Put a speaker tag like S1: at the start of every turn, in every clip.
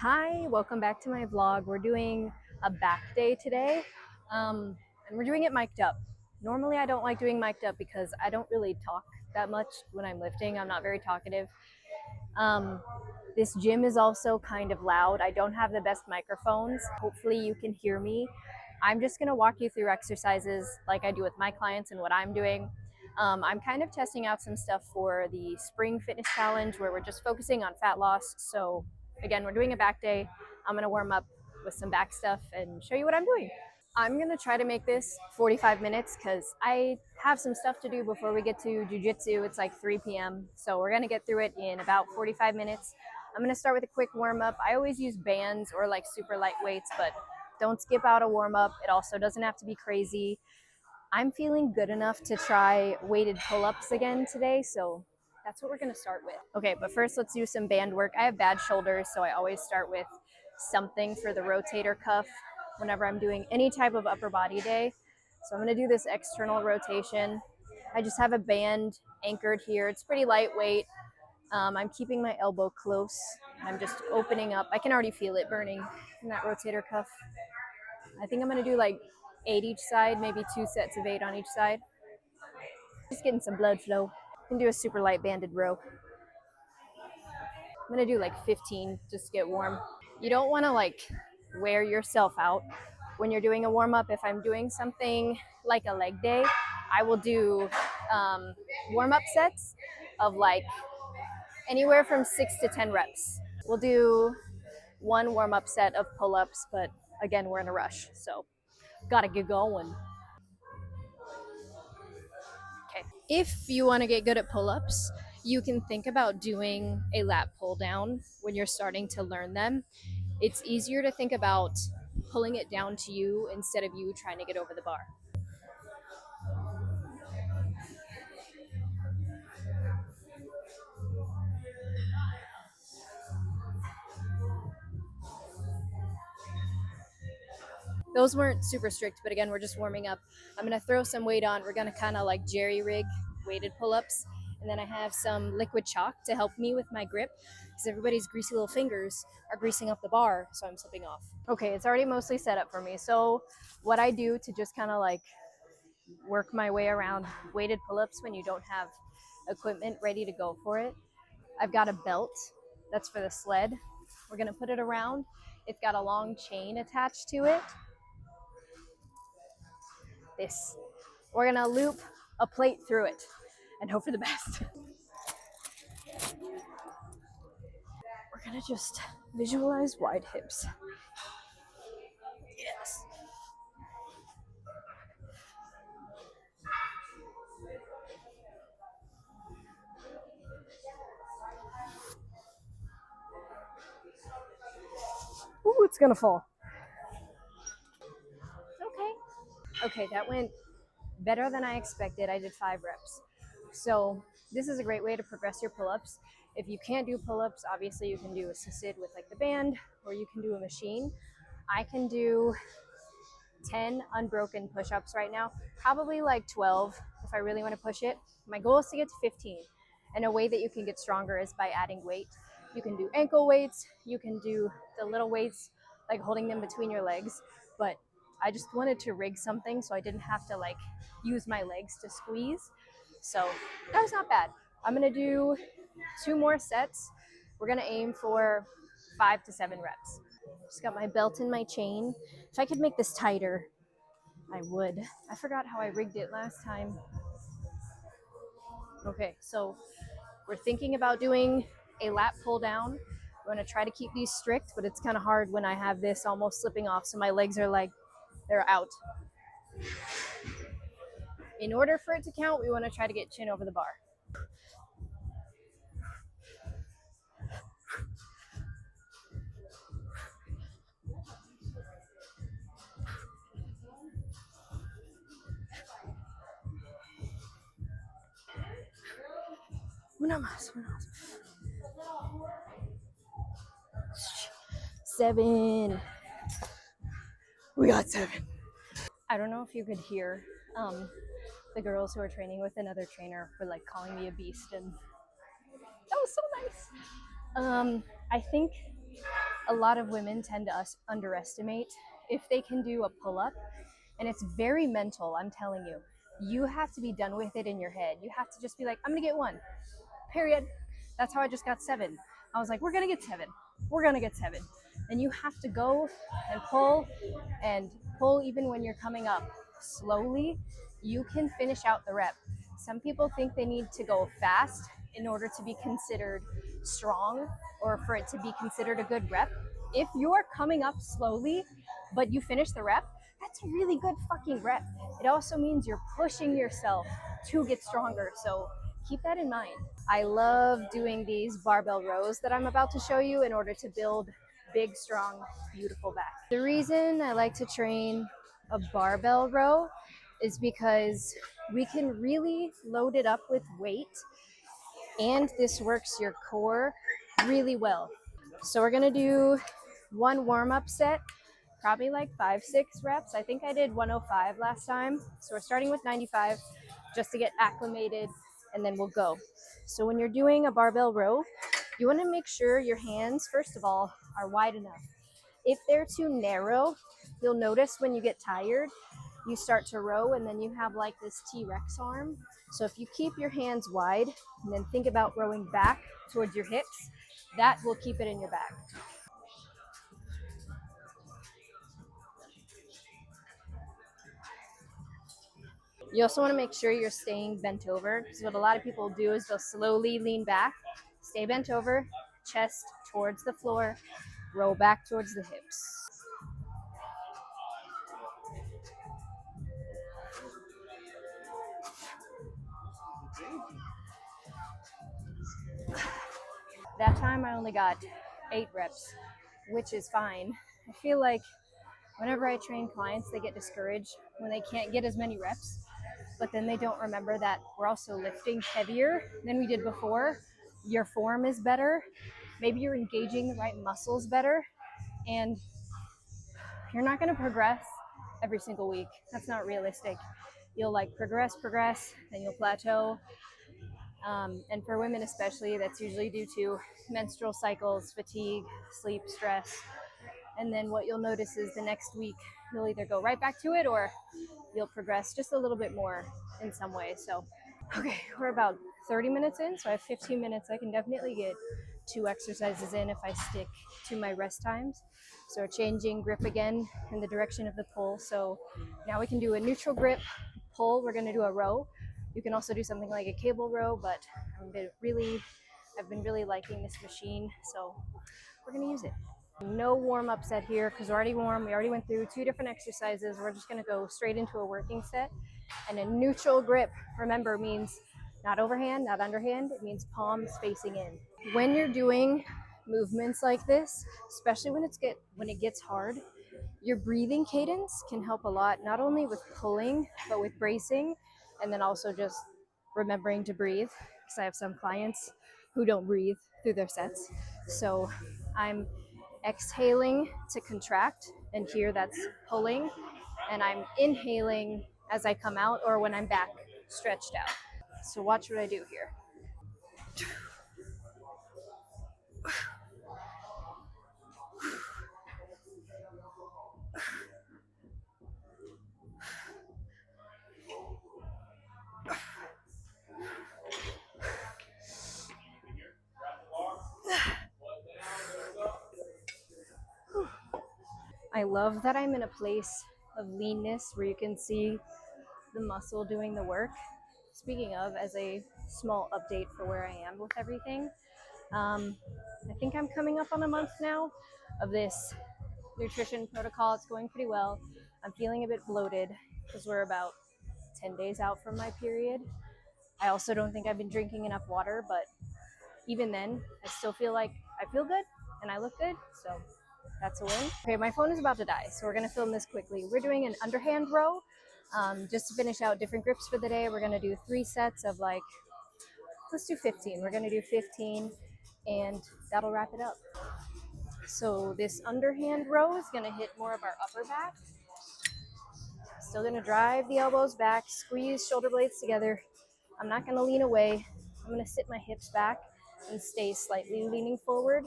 S1: Hi, welcome back to my vlog. We're doing a back day today, and we're doing it mic'd up. Normally I don't like doing mic'd up because I don't really talk that much when I'm lifting. I'm not very talkative. Um, this gym is also kind of loud. I don't have the best microphones. Hopefully you can hear me. I'm just gonna walk you through exercises like I do with my clients and what I'm doing. I'm kind of testing out some stuff for the spring fitness challenge where we're just focusing on fat loss. So again, we're doing a back day. I'm gonna warm up with some back stuff and show you what I'm doing. I'm gonna try to make this 45 minutes because I have some stuff to do before we get to jujitsu. It's like 3 p.m. So we're gonna get through it in about 45 minutes. I'm gonna start with a quick warm up. I always use bands or like super light weights, but don't skip out a warm up. It also doesn't have to be crazy. I'm feeling good enough to try weighted pull-ups again today, so that's what we're gonna start with. Okay, but first let's do some band work. I have bad shoulders, so I always start with something for the rotator cuff whenever I'm doing any type of upper body day. So I'm gonna do this external rotation. I just have a band anchored here. It's pretty lightweight. I'm keeping my elbow close. I'm just opening up. I can already feel it burning in that rotator cuff. I think I'm gonna do like 8 each side, maybe 2 sets of 8 on each side. Just getting some blood flow. I'm gonna do a super light banded row. I'm gonna do like 15 just to get warm. You don't wanna like wear yourself out when you're doing a warm up. If I'm doing something like a leg day, I will do warm up sets of like anywhere from 6 to 10 reps. We'll do one warm up set of pull ups, but again, we're in a rush, so gotta get going. Okay. If you want to get good at pull-ups, you can think about doing a lat pull down when you're starting to learn them. It's easier to think about pulling it down to you instead of you trying to get over the bar. Those weren't super strict, but again, we're just warming up. I'm gonna throw some weight on. We're gonna kind of like jerry rig weighted pull-ups. And then I have some liquid chalk to help me with my grip because everybody's greasy little fingers are greasing up the bar, so I'm slipping off. Okay, it's already mostly set up for me. So what I do to just kind of like work my way around weighted pull-ups when you don't have equipment ready to go for it. I've got a belt that's for the sled. We're gonna put it around. It's got a long chain attached to it. This. We're gonna loop a plate through it and hope for the best. We're gonna just visualize wide hips. Yes. Ooh, it's gonna fall. Okay. Okay, that went better than I expected. I did 5 reps. So this is a great way to progress your pull-ups. If you can't do pull-ups, obviously you can do assisted with like the band, or you can do a machine. I can do 10 unbroken push-ups right now, probably like 12 if I really want to push it. My goal is to get to 15. And a way that you can get stronger is by adding weight. You can do ankle weights, you can do the little weights, like holding them between your legs. But I just wanted to rig something so I didn't have to like use my legs to squeeze. So that was not bad. I'm gonna do 2 more sets. We're gonna aim for 5 to 7 reps. Just got my belt and my chain. If I could make this tighter, I would. I forgot how I rigged it last time. Okay, so we're thinking about doing a lat pull down. We're gonna try to keep these strict, but it's kind of hard when I have this almost slipping off, so my legs are like, they're out. In order for it to count, we wanna try to get chin over the bar. Una más, una más. 7. We got 7. I don't know if you could hear the girls who are training with another trainer were like calling me a beast, and that was so nice. I think a lot of women tend to underestimate if they can do a pull-up, and it's very mental. I'm telling you, you have to be done with it in your head. You have to just be like, I'm gonna get one, period. That's how I just got 7. I was like, we're gonna get 7, we're gonna get 7. And you have to go and pull even when you're coming up slowly. You can finish out the rep. Some people think they need to go fast in order to be considered strong or for it to be considered a good rep. If you're coming up slowly but you finish the rep, that's a really good fucking rep. It also means you're pushing yourself to get stronger. So keep that in mind. I love doing these barbell rows that I'm about to show you in order to build big, strong, beautiful back. The reason I like to train a barbell row is because we can really load it up with weight, and this works your core really well. So we're gonna do one warm-up set, probably like 5-6 reps. I think I did 105 last time. So we're starting with 95 just to get acclimated, and then we'll go. So when you're doing a barbell row, you want to make sure your hands, first of all, are wide enough. If they're too narrow, you'll notice when you get tired, you start to row and then you have like this T-Rex arm. So if you keep your hands wide and then think about rowing back towards your hips, that will keep it in your back. You also want to make sure you're staying bent over, because what a lot of people do is they'll slowly lean back, stay bent over, chest towards the floor, roll back towards the hips. That time I only got 8 reps, which is fine. I feel like whenever I train clients, they get discouraged when they can't get as many reps, but then they don't remember that we're also lifting heavier than we did before. Your form is better. Maybe you're engaging the right muscles better, and you're not going to progress every single week. That's not realistic. You'll like progress, then you'll plateau. And for women especially, that's usually due to menstrual cycles, fatigue, sleep, stress. And then what you'll notice is the next week, you'll either go right back to it or you'll progress just a little bit more in some way. So, okay, we're about 30 minutes in, so I have 15 minutes. I can definitely get 2 exercises in if I stick to my rest times. So we're changing grip again in the direction of the pull. So now we can do a neutral grip pull. We're gonna do a row. You can also do something like a cable row, but I've been really liking this machine, so we're gonna use it. No warm-up set here because we're already warm. We already went through 2 different exercises. We're just gonna go straight into a working set. And a neutral grip, remember, means not overhand, not underhand. It means palms facing in. When you're doing movements like this, especially when it gets hard, your breathing cadence can help a lot, not only with pulling, but with bracing, and then also just remembering to breathe, because I have some clients who don't breathe through their sets. So I'm exhaling to contract, and here that's pulling, and I'm inhaling as I come out or when I'm back stretched out. So watch what I do here. I love that I'm in a place of leanness where you can see the muscle doing the work. Speaking of, as a small update for where I am with everything, I think I'm coming up on a month now of this nutrition protocol. It's going pretty well. I'm feeling a bit bloated because we're about 10 days out from my period. I also don't think I've been drinking enough water, but even then, I still feel like I feel good and I look good, so that's a win. Okay, my phone is about to die, so we're gonna film this quickly. We're doing an underhand row, just to finish out different grips for the day. We're gonna do 3 sets of like, let's do 15. We're gonna do 15 and that'll wrap it up. So this underhand row is gonna hit more of our upper back. Still gonna drive the elbows back, squeeze shoulder blades together. I'm not gonna lean away. I'm gonna sit my hips back and stay slightly leaning forward.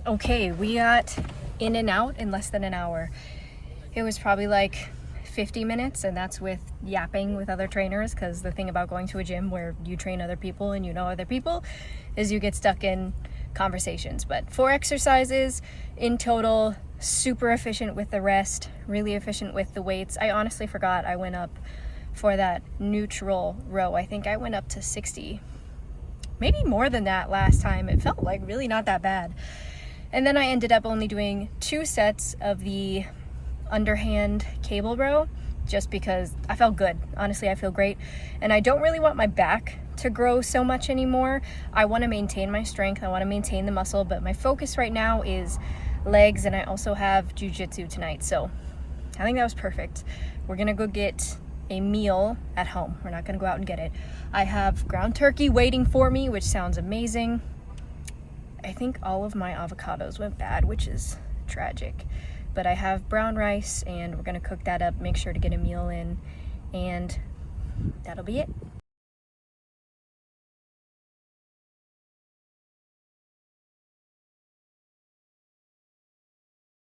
S1: Okay, we got in and out in less than an hour. It was probably like 50 minutes, and that's with yapping with other trainers, because the thing about going to a gym where you train other people and you know other people is you get stuck in conversations. But 4 exercises in total, super efficient with the rest, really efficient with the weights. I honestly forgot I went up for that neutral row. I think I went up to 60, maybe more than that last time. It felt like really not that bad. And then I ended up only doing 2 sets of the underhand cable row, just because I felt good. Honestly, I feel great. And I don't really want my back to grow so much anymore. I want to maintain my strength. I want to maintain the muscle, but my focus right now is legs, and I also have jujitsu tonight. So I think that was perfect. We're gonna go get a meal at home. We're not gonna go out and get it. I have ground turkey waiting for me, which sounds amazing. I think all of my avocados went bad, which is tragic. But I have brown rice, and we're gonna cook that up, make sure to get a meal in, and that'll be it.